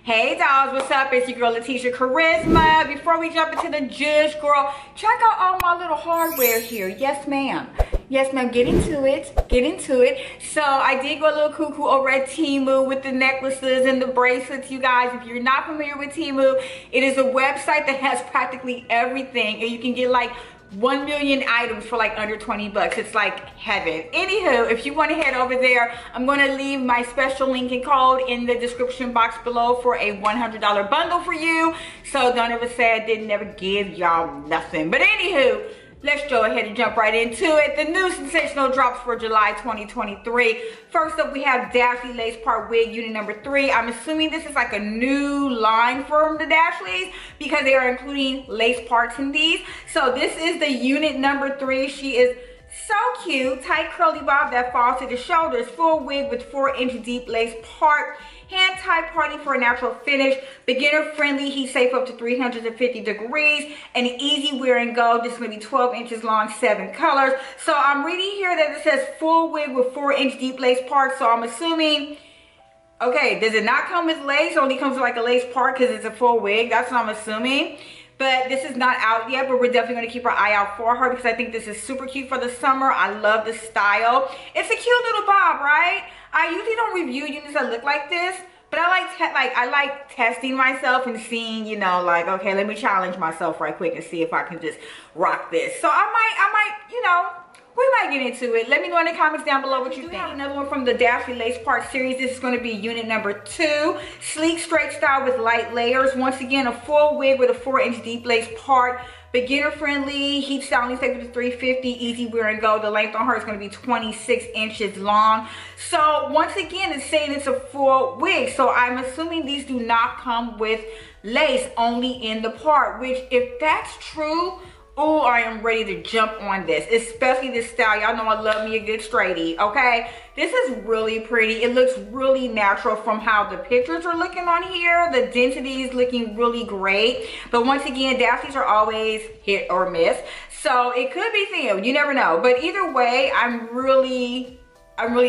Hey dolls, what's up? It's your girl latesha-kharizma. Before we jump into the gist, girl, check out all my little hardware here. Yes, ma'am. Yes, ma'am. Get into it. Get into it. So I did go a little cuckoo over at Temu with the necklaces and the bracelets, you guys. If you're not familiar with Temu, it is a website that has practically everything, and you can get like 1 million items for like under 20 bucks. It's like heaven. Anywho, if you want to head over there, I'm going to leave my special link and code in the description box below for a $100 bundle for you. So don't ever say I didn't ever give y'all nothing. But anywho, let's go ahead and jump right into it. The new sensational drops for July 2023. First up, we have Daffy Lace Part Wig Unit number 3. I'm assuming this is like a new line from the Dashies because they are including lace parts in these. So this is the unit number 3. She is so cute. Tight curly bob that falls to the shoulders. Full wig with 4-inch deep lace part. Hand tie party for a natural finish. Beginner friendly, heat safe up to 350 degrees. And easy wear and go. This is going to be 12 inches long, 7 colors. So I'm reading here that it says full wig with 4-inch deep lace part. So I'm assuming, okay, does it not come with lace? It only comes with like a lace part because it's a full wig. That's what I'm assuming. But this is not out yet, but we're definitely going to keep our eye out for her because I think this is super cute for the summer. I love the style. It's a cute little bob, right? I usually don't review units that look like this, but I like testing myself and seeing, you know, like, okay, let me challenge myself right quick and see if I can just rock this. So I might, you know, we might get into it. Let me know in the comments down below what you think. We have another one from the Daffy Lace Part series. This is going to be unit number 2. Sleek straight style with light layers. Once again, a full wig with a 4-inch deep lace part. Beginner friendly, heat styling safe to 350, easy wear and go. The length on her is going to be 26 inches long. So once again, it's saying it's a full wig. So I'm assuming these do not come with lace, only in the part, which if that's true, oh, I am ready to jump on this, especially this style. Y'all know I love me a good straightie, okay? This is really pretty. It looks really natural from how the pictures are looking on here. The density is looking really great. But once again, Daffys are always hit or miss. So it could be thin, you never know. But either way, I'm really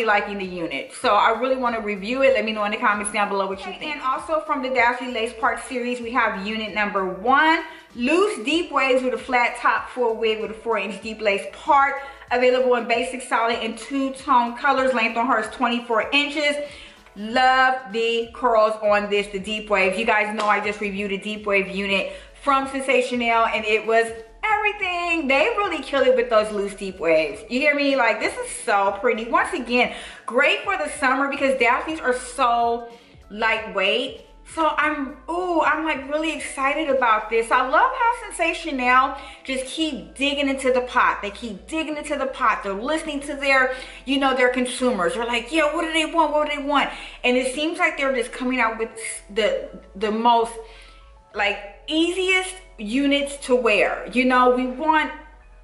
liking the unit. So I really want to review it. Let me know in the comments down below what you think. And also from the Daffy Lace Part series, we have unit number 1. Loose deep waves with a flat top full wig with a 4-inch deep lace part. Available in basic, solid, and 2-tone colors. Length on her is 24 inches. Love the curls on this, the deep waves. You guys know I just reviewed a deep wave unit from Sensationnel and it was everything. They really kill it with those loose deep waves. You hear me? Like, this is so pretty. Once again, great for the summer because Daffys are so lightweight. So I'm like really excited about this. I love how Sensationnel just keep digging into the pot. They keep digging into the pot. They're listening to their, you know, their consumers. They're like, yeah, what do they want? What do they want? And it seems like they're just coming out with the most like easiest units to wear. You know, we want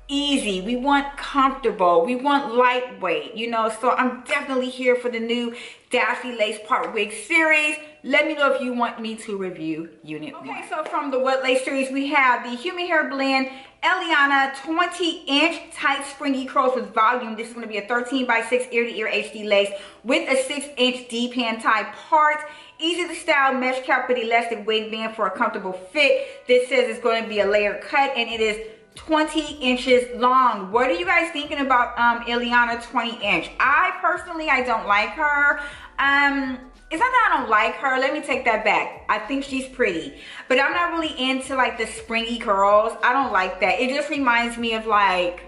easy, we want comfortable, we want lightweight, you know. So I'm definitely here for the new Daffy Lace Part Wig series. Let me know if you want me to review unit 1. Okay, so from the What Lace series, we have the Human Hair Blend Eliana 20-inch tight springy curls with volume. This is going to be a 13 by 6 ear-to-ear HD lace with a 6-inch deep hand tie part. Easy to style mesh cap with elastic wig band for a comfortable fit. This says it's going to be a layered cut and it is 20 inches long. What are you guys thinking about Eliana 20-inch? I personally, I don't like her. It's not that I don't like her. Let me take that back. I think she's pretty, but I'm not really into like the springy curls. I don't like that. It just reminds me of like,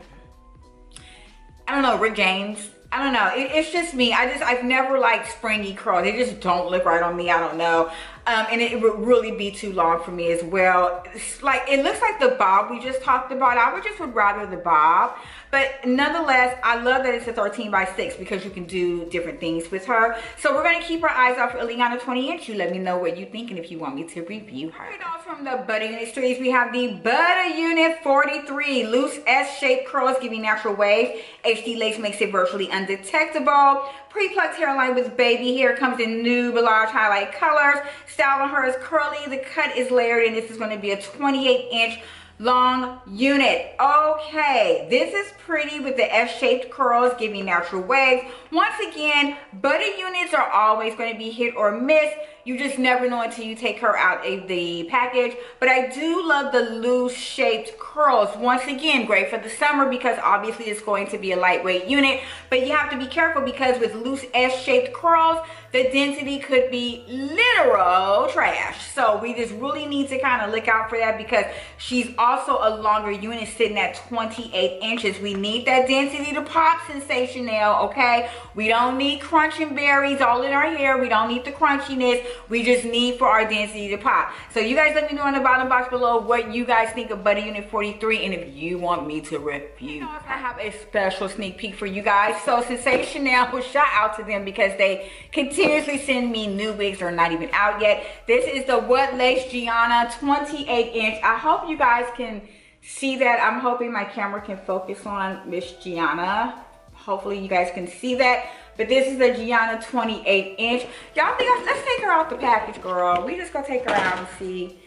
I don't know, Rick James. I don't know. It's just me. I've never liked springy curls. They just don't look right on me. I don't know. And it would really be too long for me as well. It's like, it looks like the bob we just talked about. I would rather the bob. But nonetheless, I love that it's a 13 by 6 because you can do different things with her. So we're going to keep our eyes out for Eliana 20-inch. You let me know what you think and if you want me to review her. Okay, dolls, from the Butta Unit series, we have the Butta Unit 43. Loose S-shaped curls giving natural waves. HD lace makes it virtually undetectable. Pre-plucked hairline with baby hair, comes in nude, large highlight colors. Style on her is curly. The cut is layered and this is going to be a 28-inch long unit. Okay, this is pretty with the S-shaped curls giving natural waves. Once again, Butta units are always going to be hit or miss. You just never know until you take her out of the package. But I do love the loose shaped curls. Once again, great for the summer because obviously it's going to be a lightweight unit. But you have to be careful because with loose S-shaped curls, the density could be literal trash. So we just really need to kind of look out for that because she's also a longer unit sitting at 28 inches. We need that density to pop, Sensationnel, okay? We don't need crunching berries all in our hair. We don't need the crunchiness. We just need for our density to pop. So you guys let me know in the bottom box below what you guys think of Butta Unit 43 and if you want me to review. I have a special sneak peek for you guys. So Sensationnel, shout out to them because they continuously send me new wigs that are not even out yet. This is the What Lace Gianna 28 inch. I hope you guys can see that. I'm hoping my camera can focus on Miss Gianna. Hopefully you guys can see that. But this is the Gianna 28 inch. Y'all think, let's take her out the package, girl. We just gonna take her out and see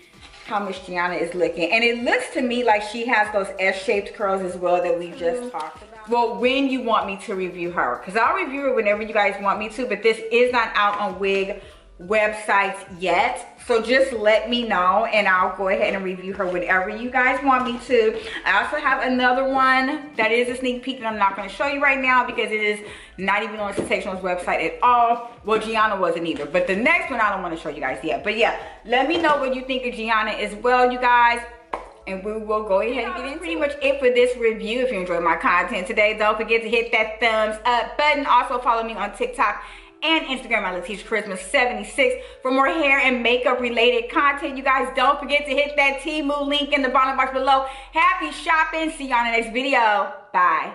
how Miss Gianna is looking. And it looks to me like she has those S-shaped curls as well that we just talked about. Well, when you want me to review her, because I'll review her whenever you guys want me to, but this is not out on wig websites yet. So just let me know and I'll go ahead and review her whenever you guys want me to. I also have another one that is a sneak peek that I'm not going to show you right now because it is not even on Sensationnel's website at all. Well, Gianna wasn't either. But the next one I don't want to show you guys yet. But yeah, let me know what you think of Gianna as well, you guys. And we will go ahead and get into pretty much it for this review. If you enjoyed my content today, don't forget to hit that thumbs up button. Also follow me on TikTok and Instagram at latesha-kharizma76 for more hair and makeup related content. You guys don't forget to hit that Temu link in the bottom box below. Happy shopping. See y'all in the next video. Bye.